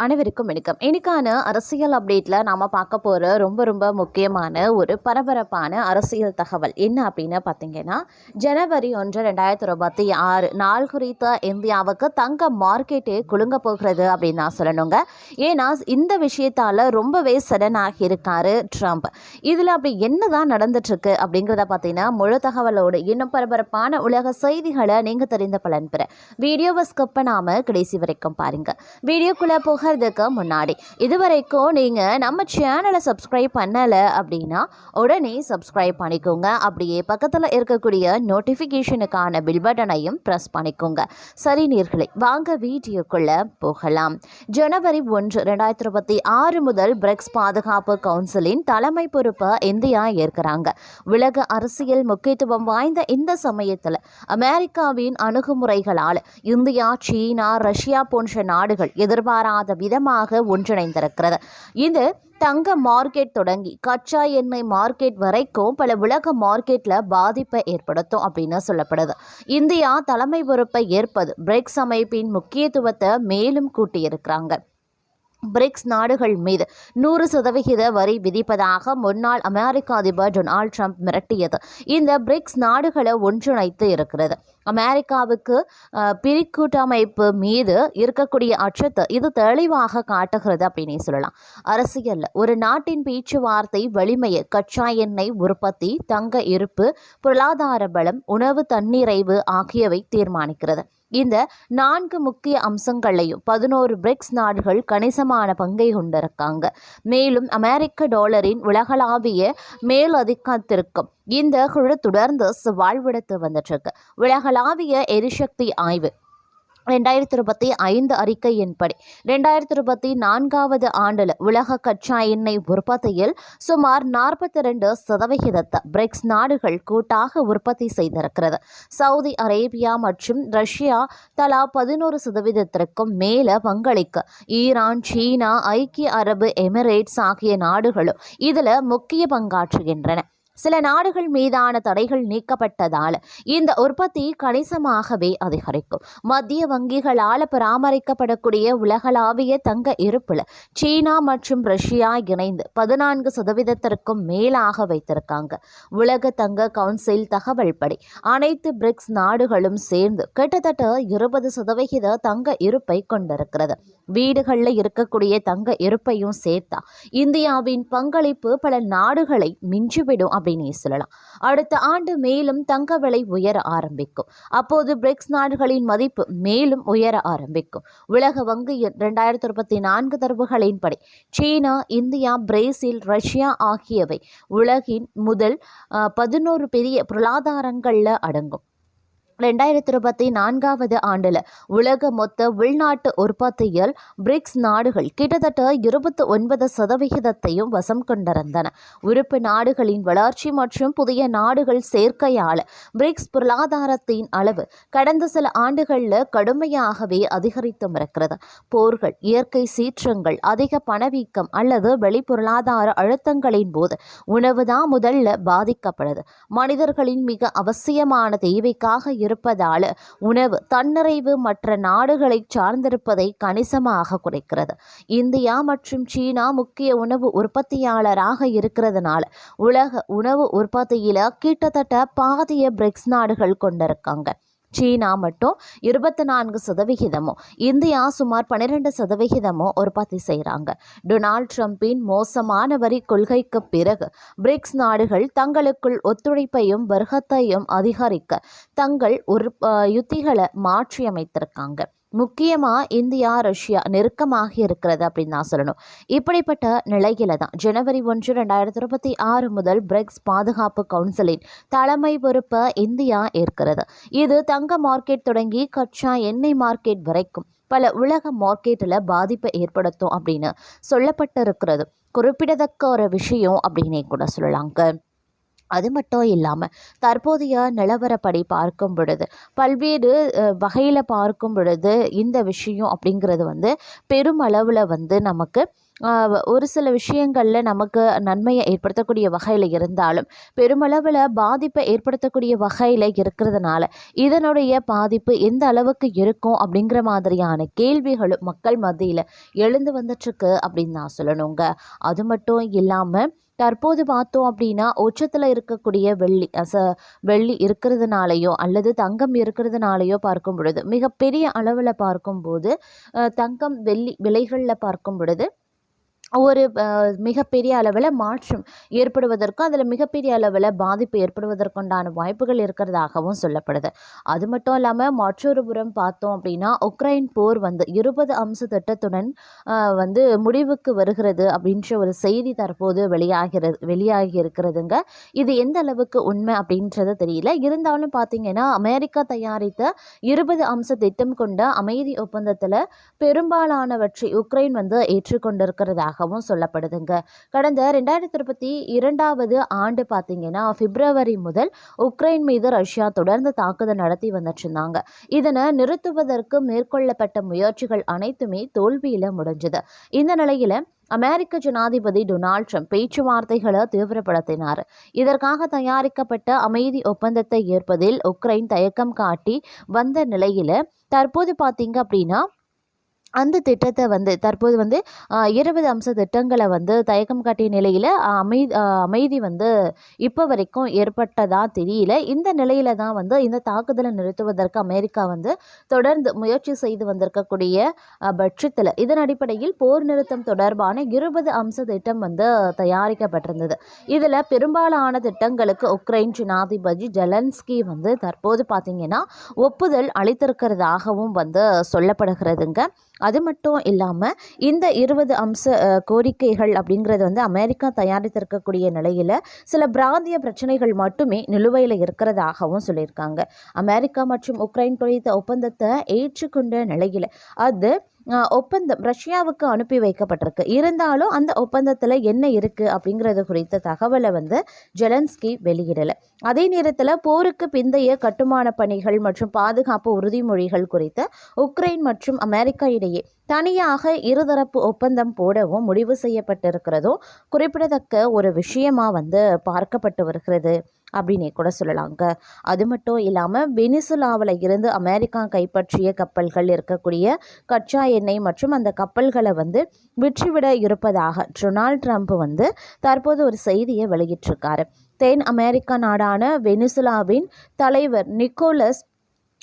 அனைவருக்கும் வணக்கம். இன்னைக்கான அரசியல் அப்டேட்டில் நாம் பார்க்க போகிற ரொம்ப முக்கியமான ஒரு பரபரப்பான அரசியல் தகவல் என்ன அப்படின்னு பார்த்தீங்கன்னா, ஜனவரி 1, 2026 நாள் குறித்த இந்தியாவுக்கு தங்க மார்க்கெட்டே குலுங்க போகிறது அப்படின்னு நான் சொல்லணுங்க. ஏன்னா இந்த விஷயத்தால் ரொம்பவே சடனாகி இருக்காரு ட்ரம்ப். இதில் அப்படி என்ன தான் நடந்துட்டுருக்கு அப்படிங்கிறத பார்த்தீங்கன்னா, முழு தகவலோடு இன்னும் பரபரப்பான உலக செய்திகளை நீங்கள் தெரிந்த பலன் பெற வீடியோவை ஸ்கிப் பண்ணாமல் கடைசி வரைக்கும் பாருங்கள். வீடியோக்குள்ளே போகிறதுக்கு முன்னாடி இதுவரைக்கும் நீங்கள் நம்ம சேனலை சப்ஸ்கிரைப் பண்ணலை அப்படின்னா உடனே சப்ஸ்கிரைப் பண்ணிக்கோங்க. அப்படியே பக்கத்தில் இருக்கக்கூடிய நோட்டிஃபிகேஷனுக்கான பில் பட்டனையும் ப்ரெஸ் பண்ணிக்கோங்க. சரி நேயர்களே, வாங்க வீடியோக்குள்ளே போகலாம். ஜனவரி 1, 2026 முதல் பிரிக்ஸ் பாதுகாப்பு கவுன்சிலின் தலைமை பொறுப்பை இந்தியா ஏற்கிறாங்க. உலக அரசியல் முக்கியத்துவம் வாய்ந்த இந்த சமயத்தில் அமெரிக்காவின் அணுகுமுறைகளால் இந்தியா, சீனா, ரஷ்யா போன்ற நாடுகள் எதிர்பாராத விதமாக ஒன்றிணைந்திருக்கிறது. இது தங்க மார்க்கெட் தொடங்கி கச்சா எண்ணெய் மார்க்கெட் வரைக்கும் பல உலக மார்க்கெட்டில் பாதிப்பை ஏற்படுத்தும் அப்படின்னு சொல்லப்படுது. இந்தியா தலைமை பொறுப்பை ஏற்பது பிரிக்ஸ் அமைப்பின் முக்கியத்துவத்தை மேலும் கூட்டியிருக்கிறாங்க. பிரிக்ஸ் நாடுகள் மீது 100% வரி விதிப்பதாக முன்னாள் அமெரிக்க அதிபர் டொனால்ட் ட்ரம்ப் மிரட்டியது இந்த பிரிக்ஸ் நாடுகளை ஒன்றிணைத்து இருக்கிறது. அமெரிக்காவுக்கு பிரிக்கூட்டமைப்பு மீது இருக்கக்கூடிய அச்சத்தை இது தெளிவாக காட்டுகிறது அப்படின்னு சொல்லலாம். அரசியலில் ஒரு நாட்டின் பேச்சுவார்த்தை வலிமையை கச்சா எண்ணெய் உற்பத்தி, தங்க இருப்பு, பொருளாதார பலம், உணவு தன்னிறைவு ஆகியவை தீர்மானிக்கிறது. இந்த 4 முக்கிய அம்சங்களையும் 11 பிரிக்ஸ் நாடுகள் கணிசமான பங்கை கொண்டிருக்காங்க. மேலும் அமெரிக்க டாலரின் உலகளாவிய மேலதிக்கத்திற்கும் இந்த குழு தொடர்ந்து சவால் விடுத்து வந்துட்டு இருக்கு. உலகளாவிய எரிசக்தி ஆய்வு 2025 அறிக்கையின்படி 2024 ஆண்டில் உலக கச்சா எண்ணெய் உற்பத்தியில் சுமார் 42% பிரிக்ஸ் நாடுகள் கூட்டாக உற்பத்தி செய்திருக்கிறது. சவுதி அரேபியா மற்றும் ரஷ்யா தலா 11%க்கும் மேல பங்களிக்க ஈரான், சீனா, ஐக்கிய அரபு எமிரேட்ஸ் ஆகிய நாடுகளும் இதில் முக்கிய பங்காற்றுகின்றன. சில நாடுகள் மீதான தடைகள் நீக்கப்பட்டதால் இந்த உற்பத்தி கணிசமாகவே அதிகரிக்கும். மத்திய வங்கிகளால் பராமரிக்கப்படக்கூடிய உலகளாவிய தங்க இருப்பில் சீனா மற்றும் ரஷ்யா இணைந்து 14%க்கும் மேலாக வைத்திருக்காங்க. உலக தங்க கவுன்சில் தகவல் படி அனைத்து பிரிக்ஸ் நாடுகளும் சேர்ந்து கிட்டத்தட்ட 20% தங்க இருப்பை கொண்டிருக்கிறது. வீடுகளில் இருக்கக்கூடிய தங்க இருப்பையும் சேர்த்தா இந்தியாவின் பங்களிப்பு பல நாடுகளை மிஞ்சிவிடும் அப்படின்னு சொல்லலாம். அடுத்த ஆண்டு மேலும் தங்க விலை உயர ஆரம்பிக்கும். அப்போது பிரிக்ஸ் நாடுகளின் மதிப்பு மேலும் உயர ஆரம்பிக்கும். உலக வங்கியின் 2024 தரவுகளின்படி சீனா, இந்தியா, பிரேசில், ரஷ்யா ஆகியவை உலகின் முதல் 11 பெரிய பொருளாதாரங்களில் அடங்கும். 2024 ஆண்டில் உலக மொத்த உள்நாட்டு உற்பத்தியில் பிரிக்ஸ் நாடுகள் கிட்டத்தட்ட 29% வசம் கொண்டிருந்தன. உறுப்பு நாடுகளின் வளர்ச்சி மற்றும் புதிய நாடுகள் சேர்க்கையால் பிரிக்ஸ் பொருளாதாரத்தின் அளவு கடந்த சில ஆண்டுகளில் கடுமையாகவே அதிகரித்தும் இருக்கிறது. போர்கள், இயற்கை சீற்றங்கள், அதிக பணவீக்கம் அல்லது வெளிப்பொருளாதார அழுத்தங்களின் போது உணவு தான் முதல்ல பாதிக்கப்படுது. மனிதர்களின் மிக அவசியமான தேவைக்காக இருப்பதால் உணவு தன்னிறைவு மற்ற நாடுகளை சார்ந்திருப்பதை கணிசமாக குறைக்கிறது. இந்தியா மற்றும் சீனா முக்கிய உணவு உற்பத்தியாளராக இருக்கிறதுனால உலக உணவு உற்பத்தியில கிட்டத்தட்ட பாதிய பிரிக்ஸ் நாடுகள் கொண்டிருக்காங்க. சீனா மட்டும் 24%, இந்தியா சுமார் 12% உற்பத்தி செய்கிறாங்க. டொனால்ட் ட்ரம்பின் மோசமான வரி கொள்கைக்கு பிறகு பிரிக்ஸ் நாடுகள் தங்களுக்குள் ஒத்துழைப்பையும் வர்க்கத்தையும் அதிகரிக்க தங்கள் யுத்திகளை மாற்றியமைத்திருக்காங்க. முக்கியமாக இந்தியா, ரஷ்யா நெருக்கமாக இருக்கிறது அப்படின்னு நான் சொல்லணும். இப்படிப்பட்ட நிலையில தான் ஜனவரி 1, 2026 முதல் பிரிக்ஸ் பாதுகாப்பு கவுன்சிலின் தலைமை பொறுப்பை இந்தியா ஏற்கிறது. இது தங்க மார்க்கெட் தொடங்கி கச்சா எண்ணெய் மார்க்கெட் வரைக்கும் பல உலக மார்க்கெட்டில் பாதிப்பை ஏற்படுத்தும் அப்படின்னு சொல்லப்பட்டிருக்கிறது குறிப்பிடத்தக்க ஒரு விஷயம் அப்படின்னே கூட சொல்லலாங்க. அது மட்டும் இல்லாமல் தற்போதைய நிலவரப்படி பார்க்கும் பொழுது பல்வேறு வகையில் பார்க்கும் பொழுது இந்த விஷயம் அப்படிங்கிறது பெருமளவில் நமக்கு ஒரு சில விஷயங்களில் நமக்கு நன்மையை ஏற்படுத்தக்கூடிய வகையில் இருந்தாலும் பெருமளவில் பாதிப்பை ஏற்படுத்தக்கூடிய வகையில் இருக்கிறதுனால இதனுடைய பாதிப்பு எந்த அளவுக்கு இருக்கும் அப்படிங்கிற மாதிரியான கேள்விகளும் மக்கள் மத்தியில் எழுந்து வந்துட்டுருக்கு அப்படின்னு நான் சொல்லணுங்க. அது மட்டும் இல்லாமல் தற்போது பார்த்தோம் அப்படின்னா உச்சத்தில் இருக்கக்கூடிய வெள்ளி இருக்கிறதுனாலையோ அல்லது தங்கம் இருக்கிறதுனாலையோ பார்க்கும் பொழுது மிகப்பெரிய அளவில் பார்க்கும்போது தங்கம் வெள்ளி விலைகளில் பார்க்கும் பொழுது ஒரு மிகப்பெரிய அளவில் மாற்றம் ஏற்படுவதற்கும் அதில் மிகப்பெரிய அளவில் பாதிப்பு ஏற்படுவதற்குண்டான வாய்ப்புகள் இருக்கிறதாகவும் சொல்லப்படுது. அது மட்டும் இல்லாமல் மற்றொரு புறம் பார்த்தோம் அப்படின்னா உக்ரைன் போர் 20 அம்ச திட்டத்துடன் முடிவுக்கு வருகிறது அப்படின்ற ஒரு செய்தி தற்போது வெளியாகி இருக்கிறதுங்க. இது எந்த அளவுக்கு உண்மை அப்படின்றது தெரியல. இருந்தாலும் பார்த்தீங்கன்னா அமெரிக்கா தயாரித்த 20 அம்ச திட்டம் கொண்ட அமைதி ஒப்பந்தத்தில் பெரும்பாலானவற்றை உக்ரைன் ஏற்றுக்கொண்டிருக்கிறதாக சொல்லப்படுதுங்க. கடந்த 2022 ஆண்டு பார்த்தீங்கன்னா பிப்ரவரி முதல் உக்ரைன் மீது ரஷ்யா தொடர்ந்து தாக்குதல் நடத்தி வந்துட்டு இருந்தாங்க. இதனை நிறுத்துவதற்கு மேற்கொள்ளப்பட்ட முயற்சிகள் அனைத்துமே தோல்வியில முடிஞ்சது. இந்த நிலையில அமெரிக்க ஜனாதிபதி டொனால்ட் ட்ரம்ப் பேச்சுவார்த்தைகளை தீவிரப்படுத்தினார். இதற்காக தயாரிக்கப்பட்ட அமைதி ஒப்பந்தத்தை ஏற்பதில் உக்ரைன் தயக்கம் காட்டி வந்த நிலையில தற்போது பார்த்தீங்க அப்படின்னா அந்த திட்டத்தை தற்போது 20 அம்ச திட்டங்களை தயக்கம் காட்டிய நிலையில் அமைதி இப்போ வரைக்கும் ஏற்பட்டதா தெரியல. இந்த நிலையில தான் இந்த தாக்குதலை நிறுத்துவதற்கு அமெரிக்கா தொடர்ந்து முயற்சி செய்து வந்திருக்கக்கூடிய பட்சத்தில் இதன் அடிப்படையில் போர் நிறுத்தம் தொடர்பான 20 அம்ச திட்டம் தயாரிக்கப்பட்டிருந்தது. இதில் பெரும்பாலான திட்டங்களுக்கு உக்ரைன் ஜனாதிபதி ஜெலன்ஸ்கி தற்போது பார்த்தீங்கன்னா ஒப்புதல் அளித்திருக்கிறதாகவும் சொல்லப்படுகிறதுங்க. அது மட்டும் இல்லாமல் இந்த 20 அம்ச கோரிக்கைகள் அப்படிங்கிறது அமெரிக்கா தயாரித்திருக்கக்கூடிய நிலையில் சில பிராந்திய பிரச்சனைகள் மட்டுமே நிலுவையில் இருக்கிறதாகவும் சொல்லியிருக்காங்க. அமெரிக்கா மற்றும் உக்ரைன் குறித்த ஒப்பந்தத்தை ஏற்றுக்கொண்ட நிலையில் அது ஒப்பந்தம் ரஷ்யாவுக்கு அனுப்பி வைக்கப்பட்டிருக்கு. இருந்தாலும் அந்த ஒப்பந்தத்தில் என்ன இருக்குது அப்படிங்கிறது குறித்த தகவலை ஜெலன்ஸ்கி வெளியிடலை. அதே நேரத்தில் போருக்கு பிந்தைய கட்டுமான பணிகள் மற்றும் பாதுகாப்பு உறுதிமொழிகள் குறித்த உக்ரைன் மற்றும் அமெரிக்கா இடையே தனியாக இருதரப்பு ஒப்பந்தம் போடவும் முடிவு செய்யப்பட்டிருக்கிறதும் குறிப்பிடத்தக்க ஒரு விஷயமா பார்க்கப்பட்டு வருகிறது அப்படின்னே கூட சொல்லலாங்க. அது மட்டும் இல்லாமல் வெனிசுலாவில் இருந்து அமெரிக்கா கைப்பற்றிய கப்பல்கள் இருக்கக்கூடிய கச்சா எண்ணெய் மற்றும் அந்த கப்பல்களை விற்றுவிட இருப்பதாக டொனால்ட் ட்ரம்ப் தற்போது ஒரு செய்தியை வெளியிட்டிருக்காரு. தென் அமெரிக்கா நாடான வெனிசுலாவின் தலைவர் நிக்கோலஸ்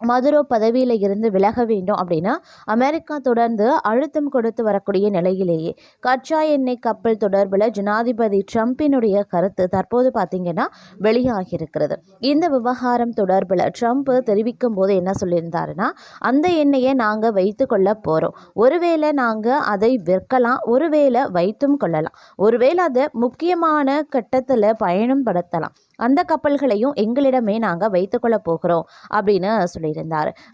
மதுரோ பதவியில் இருந்து விலக வேண்டும் அப்படின்னா அமெரிக்கா தொடர்ந்து அழுத்தம் கொடுத்து வரக்கூடிய நிலையிலேயே கச்சா எண்ணெய் கப்பல் தொடர்பில் ஜனாதிபதி ட்ரம்பினுடைய கருத்து தற்போது பார்த்தீங்கன்னா வெளியாகியிருக்கிறது. இந்த விவகாரம் தொடர்பில் ட்ரம்ப் தெரிவிக்கும் போது என்ன சொல்லியிருந்தாருன்னா, அந்த எண்ணெயை நாங்கள் வைத்து கொள்ள போகிறோம், ஒருவேளை நாங்கள் அதை விற்கலாம், ஒருவேளை வைத்தும் கொள்ளலாம், ஒருவேளை அதை முக்கியமான கட்டத்தில் பயணம் படுத்தலாம், அந்த கப்பல்களையும் எங்களிடமே நாங்கள் வைத்துக்கொள்ள போகிறோம் அப்படின்னு சொல்லியிருந்தார்.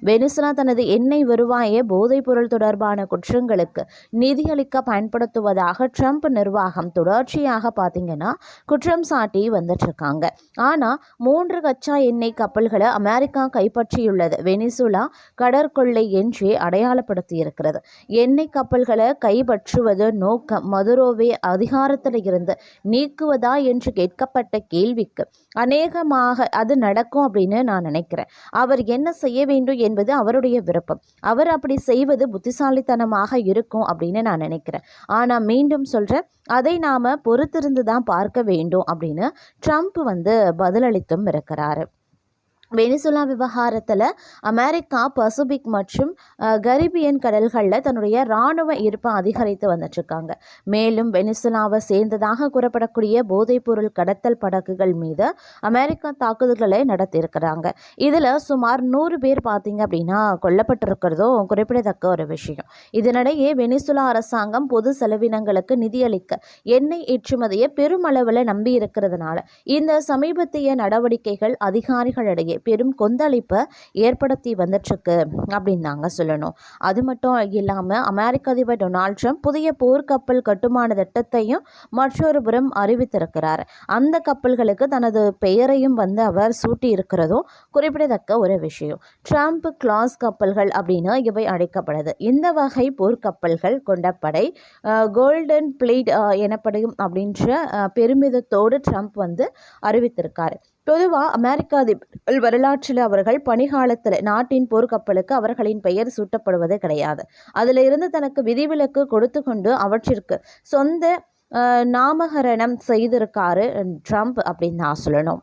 வெனிசுலா தனது எண்ணெய் வருவாயை போதைப் பொருள் தொடர்பான குற்றங்களுக்கு நிதியளிக்க பயன்படுத்துவதாக ட்ரம்ப் நிர்வாகம் தொடர்ச்சியாக பார்த்தீங்கன்னா குற்றம் சாட்டி வந்துட்டுருக்காங்க. ஆனால் 3 கச்சா எண்ணெய் கப்பல்களை அமெரிக்கா கைப்பற்றியுள்ளது வெனிசுலா கடற்கொள்ளை என்றே அடையாளப்படுத்தி இருக்கிறது. எண்ணெய் கப்பல்களை கைப்பற்றுவது நோக்கம் மதுரோவை அதிகாரத்தில் இருந்து நீக்குவதா என்று கேட்கப்பட்ட கேள்விக்கு அநேகமாக அது நடக்கும் அப்படின்னு நான் நினைக்கிறேன். அவர் என்ன செய்ய வேண்டும் என்பது அவருடைய விருப்பம், அவர் அப்படி செய்வது புத்திசாலித்தனமாக இருக்கும் அப்படின்னு நான் நினைக்கிறேன். ஆனால் மீண்டும் சொல்கிறேன், அதை நாம் பொறுத்திருந்து தான் பார்க்க வேண்டும் அப்படின்னு ட்ரம்ப் பதிலளித்தும் இருக்கிறாரு. வெனிசுலா விவகாரத்தில் அமெரிக்கா பசிபிக் மற்றும் கரிபியன் கடல்களில் தன்னுடைய இராணுவ இருப்பை அதிகரித்து வந்துட்டுருக்காங்க. மேலும் வெனிசுலாவை சேர்ந்ததாக கூறப்படக்கூடிய போதைப்பொருள் கடத்தல் படகுகள் மீது அமெரிக்கா தாக்குதல்களை நடத்தியிருக்கிறாங்க. இதில் சுமார் 100 பேர் பார்த்தீங்க அப்படின்னா கொல்லப்பட்டிருக்கிறதும் குறிப்பிடத்தக்க ஒரு விஷயம். இதனிடையே வெனிசுலா அரசாங்கம் பொது செலவினங்களுக்கு நிதியளிக்க எண்ணெய் ஏற்றுமதியை பெருமளவில் நம்பி இருக்கிறதுனால இந்த சமீபத்திய நடவடிக்கைகள் அதிகாரிகளிடையே பெரும் கொந்தளிப்பை ஏற்படுத்தி வந்துட்டுருக்கு அப்படின்னு தாங்க சொல்லணும். அது மட்டும் இல்லாமல் அமெரிக்க அதிபர் டொனால்ட் ட்ரம்ப் புதிய போர்க்கப்பல் கட்டுமான திட்டத்தையும் மற்றொரு புறம் அறிவித்திருக்கிறார். அந்த கப்பல்களுக்கு தனது பெயரையும் அவர் சூட்டி இருக்கிறதும் குறிப்பிடத்தக்க ஒரு விஷயம். ட்ரம்ப் கிளாஸ் கப்பல்கள் அப்படின்னு இவை அழைக்கப்படுது. இந்த வகை போர்க்கப்பல்கள் கொண்ட படை கோல்டன் பிளேட் எனப்படும் அப்படின்ற பெருமிதத்தோடு ட்ரம்ப் அறிவித்திருக்காரு. பொதுவாக அமெரிக்க அதிபர்கள் வரலாற்றில் அவர்கள் பணிகாலத்தில் நாட்டின் போர்க்கப்பலுக்கு அவர்களின் பெயர் சூட்டப்படுவது கிடையாது. அதில் இருந்து தனக்கு விதிவிலக்கு கொடுத்து கொண்டு அவற்றிற்கு சொந்த நாமகரணம் செய்திருக்காரு ட்ரம்ப் அப்படின்னு நான் சொல்லணும்.